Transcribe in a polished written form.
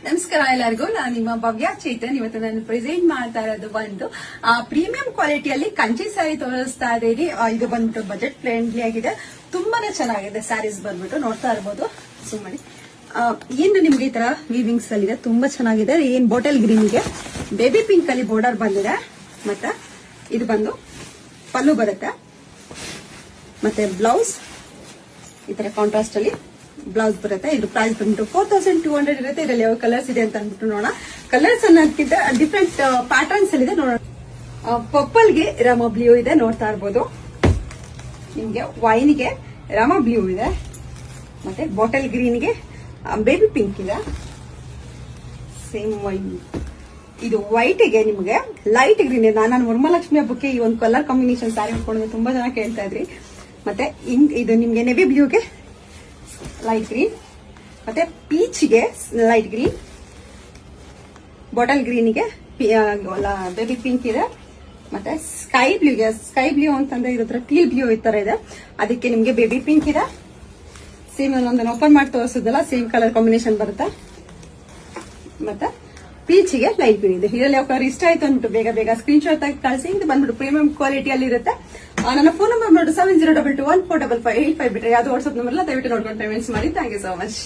ನಮಸ್ಕಾರ ಎಲ್ಲರಿಗೂ. ನಾನು ನಿಮ್ಮ ಭವ್ಯ ಚೇತನ್. ಇವತ್ತು ನಾನು ಪ್ರೆಸೆಂಟ್ ಮಾಡ್ತಾ ಇರೋದು ಒಂದು ಪ್ರೀಮಿಯಂ ಕ್ವಾಲಿಟಿಯಲ್ಲಿ ಕಂಚಿ ಸ್ಯಾರಿ ತೋರಿಸ್ತಾ ಇದ್ದೀನಿ. ಇದು ಬಂದ್ಬಿಟ್ಟು ಬಜೆಟ್ ಫ್ರೆಂಡ್ಲಿ ಆಗಿದೆ, ತುಂಬಾನೇ ಚೆನ್ನಾಗಿದೆ. ಸ್ಯಾರೀಸ್ ಬಂದ್ಬಿಟ್ಟು ನೋಡ್ತಾ ಇರಬಹುದು. ಸುಮ್ಮನೆ ಏನು ನಿಮ್ಗೆ ಈ ತರ ವೀವಿಂಗ್ಸ್ ಅಲ್ಲಿ ಇದೆ, ತುಂಬಾ ಚೆನ್ನಾಗಿದೆ. ಏನ್ ಬಾಟಲ್ ಗ್ರೀನ್ ಗೆ ಬೇಬಿ ಪಿಂಕ್ ಅಲ್ಲಿ ಬಾರ್ಡರ್ ಬಂದಿದೆ. ಮತ್ತೆ ಇದು ಬಂದು ಪಲ್ಲು ಬರುತ್ತೆ, ಮತ್ತೆ ಬ್ಲೌಸ್ ಈ ತರ ಕಾಂಟ್ರಾಸ್ಟ್ ಅಲ್ಲಿ ಬ್ಲೌಸ್ ಬರುತ್ತೆ. ಇದು ಪ್ರೈಸ್ ಬಂದ್ಬಿಟ್ಟು 4200 ಇರುತ್ತೆ. ಇದರಲ್ಲಿ ಯಾವ ಕಲರ್ಸ್ ಇದೆ ಅಂತ ಅಂದ್ಬಿಟ್ಟು ನೋಡೋಣ. ಕಲರ್ಸ್ ಅನ್ನೋದಕ್ಕಿಂತ ಡಿಫ್ರೆಂಟ್ ಪ್ಯಾಟರ್ನ್ಸ್ ಅಲ್ಲಿ ಇದೆ ನೋಡೋಣ. ಪರ್ಪಲ್ ಗೆ ರಾಮ ಬ್ಲೂ ಇದೆ, ನೋಡ್ತಾ ಇರ್ಬೋದು. ನಿಮ್ಗೆ ವೈನ್ ಗೆ ರಾಮ ಬ್ಲೂ ಇದೆ, ಮತ್ತೆ ಬಾಟಲ್ ಗ್ರೀನ್ ಗೆ ಬೇಬಿ ಪಿಂಕ್ ಇದೆ. ಸೇಮ್ ವೈನ್ ಇದು ವೈಟ್ ಗೆ ನಿಮ್ಗೆ ಲೈಟ್ ಗ್ರೀನ್ ಇದೆ. ನಾನು ವರಮಹಾಲಕ್ಷ್ಮಿ ಹಬ್ಬಕ್ಕೆ ಈ ಒಂದು ಕಲರ್ ಕಾಂಬಿನೇಷನ್ ಸ್ಯಾರಿ ಉಟ್ಕೊಂಡಿದ್ದೆ, ತುಂಬಾ ಜನ ಕೇಳ್ತಾ ಇದ್ರಿ. ಮತ್ತೆ ಇದು ನಿಮ್ಗೆ ನೆವಿ ಬ್ಲೂಗೆ ಲೈಟ್ ಗ್ರೀನ್, ಮತ್ತೆ ಪೀಚ್ ಗೆ ಲೈಟ್ ಗ್ರೀನ್, ಬಾಟಲ್ ಗ್ರೀನ್ ಗೆ ಬೇಬಿ ಪಿಂಕ್ ಇದೆ, ಮತ್ತೆ ಸ್ಕೈ ಬ್ಲೂ ಅಂತಂದ್ರೆ ಇದ್ರ ಟೀಲ್ ಬ್ಲೂ ಈ ತರ ಇದೆ. ಅದಕ್ಕೆ ನಿಮ್ಗೆ ಬೇಬಿ ಪಿಂಕ್ ಇದೆ. ಸೇಮ್ ಒಂದನ್ನು ಓಪನ್ ಮಾಡಿ ತೋರಿಸೋದಲ್ಲ, ಸೇಮ್ ಕಲರ್ ಕಾಂಬಿನೇಷನ್ ಬರುತ್ತೆ. ಮತ್ತೆ ಪೀಚ್ ಗೆ ಲೈಟ್ ಗ್ರೀನ್ ಇದೆ. ಇದರಲ್ಲಿ ಯಾವ ಕಲರ್ ಇಷ್ಟ ಆಯ್ತು ಅಂದ್ಬಿಟ್ಟು ಬೇಗ ಸ್ಕ್ರೀನ್ ಶಾಟ್ ಆಗಿ ಕಳಿಸಿ. ಇದು ಬಂದ್ಬಿಟ್ಟು ಪ್ರೀಮಿಯಂ ಕ್ವಾಲಿಟಿಯಲ್ಲಿ ಇರುತ್ತೆ. ನನ್ನ ಫೋನ್ ನಂಬರ್ ನೋಡಿ 7022145585 ಬಿಟ್ರೆ ಯಾವ್ದು ವಾಟ್ಸ್ಆಪ್ ನಂಬರ್ ಇಲ್ಲ, ದಯವಿಟ್ಟು ನೋಡ್ಕೊಂಡು ಪೇಮೆಂಟ್ಸ್ ಮಾಡಿ. Thank you so much.